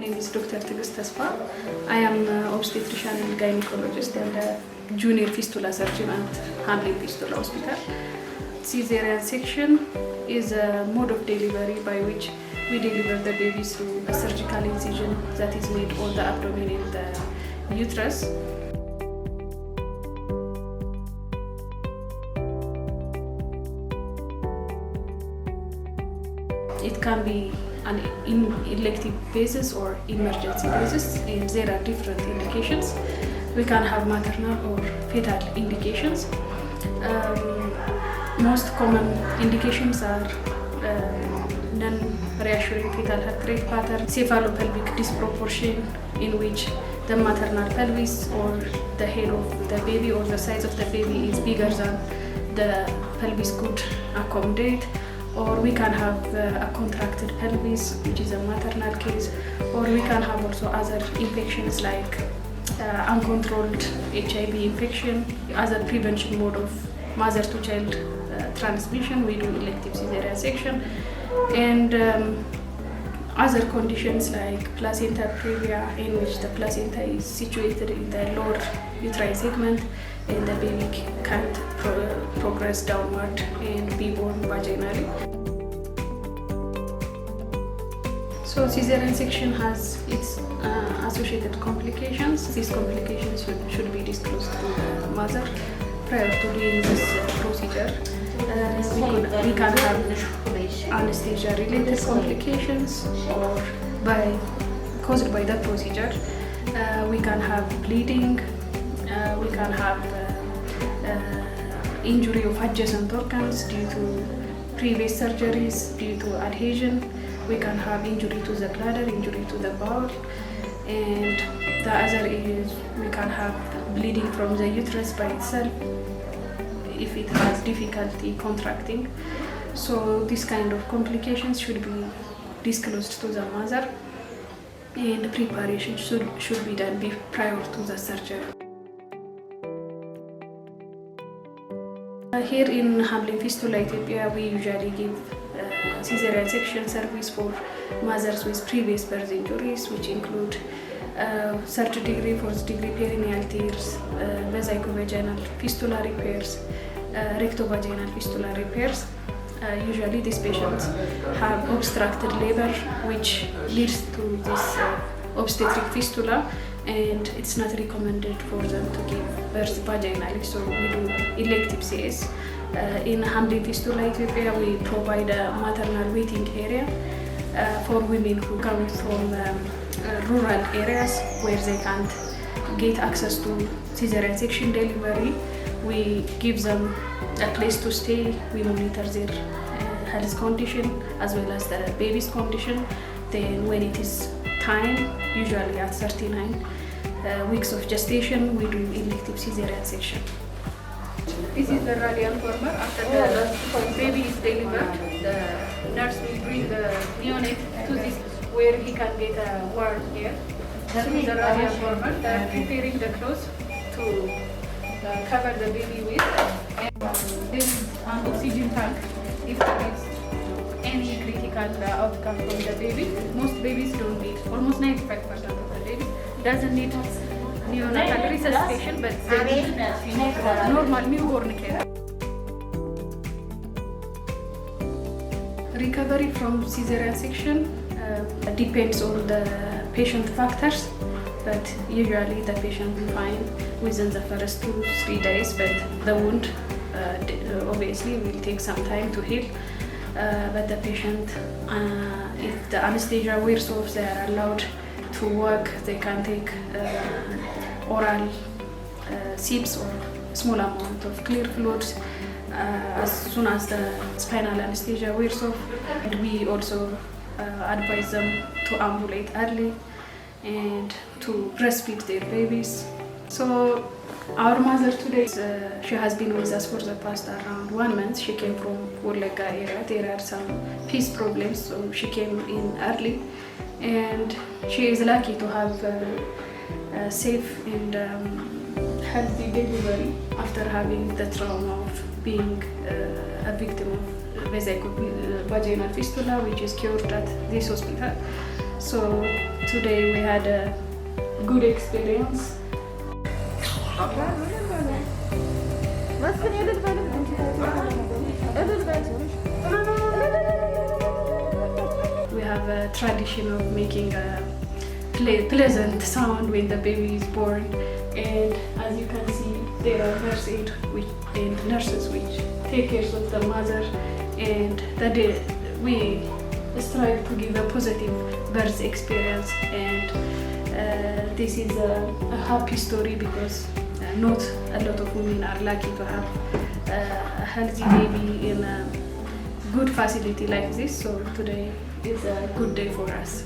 name is Dr. Tigist Tesfa. I am an obstetrician and gynecologist and a junior fistula surgeon at Hamlin Fistula Hospital. Caesarean section is a mode of delivery by which we deliver the baby through a surgical incision that is made on the abdomen and the uterus. It can be an elective basis or emergency basis, and there are different indications. We can have maternal or fetal indications. Most common indications are non-reassuring fetal heart rate pattern, cephalopelvic disproportion in which the maternal pelvis or the head of the baby or the size of the baby is bigger than the pelvis could accommodate, or we can have a contracted pelvis, which is a maternal case, or we can have also other infections like uncontrolled HIV infection. As a prevention mode of mother-to-child transmission, we do elective caesarean section, and other conditions like placenta previa, in which the placenta is situated in the lower uterine segment and the baby can't progress downward and be born vaginally. So caesarean section has its associated complications. These complications should be disclosed to the mother prior to doing this procedure. We can have anesthesia-related complications or caused by the procedure. We can have bleeding. We can have injury of adjacent organs due to previous surgeries, due to adhesion. We can have injury to the bladder, injury to the bowel, and the other is we can have bleeding from the uterus by itself if it has difficulty contracting. So this kind of complications should be disclosed to the mother, and preparation should be done prior to the surgery. Here in Hamlin Fistula Ethiopia, we usually give caesarean section service for mothers with previous birth injuries, which include third degree, fourth degree perineal tears, vesicovaginal fistula repairs, rectovaginal fistula repairs. Usually these patients have obstructed labor, which leads to this obstetric fistula, and it's not recommended for them to give birth vaginally, so we do elective CS. In Hamlin Fistula Ethiopia, we provide a maternal waiting area for women who come from rural areas where they can't get access to caesarean section delivery. We give them a place to stay. We monitor their health condition as well as the baby's condition. Then when it is time, usually at 39 weeks of gestation, we do elective caesarean section. This is the radial former. After the baby is delivered, the nurse will bring the neonate to this where he can get a warm air through the radial former. They are preparing the clothes to cover the baby with, and there is an oxygen tank if there is any critical outcome from the baby. Most babies don't need, almost 95% of the babies doesn't need neonatal resuscitation, but they need normal newborn care. Recovery from caesarean section depends on the patient factors, but usually the patient will fine within the first 2-3 days, but the wound obviously will take some time to heal. But the patient, if the anesthesia wears off, they are allowed to work. They can take oral sips or small amount of clear fluids as soon as the spinal anesthesia wears off. And we also advise them to ambulate early and to breastfeed their babies. So our mother today, she has been with us for the past around 1 month. She came from Wolega area. There are some peace problems, so she came in early, and she is lucky to have a safe and healthy delivery after having the trauma of being a victim of vesicovaginal fistula, which is cured at this hospital. So today we had a good experience. We have a tradition of making a pleasant sound when the baby is born, and as you can see there are nurse aid and nurses which take care of the mother, and we strive to give a positive birth experience, and this is a happy story because not a lot of women are lucky to have a healthy baby in a good facility like this. So today is a good day for us.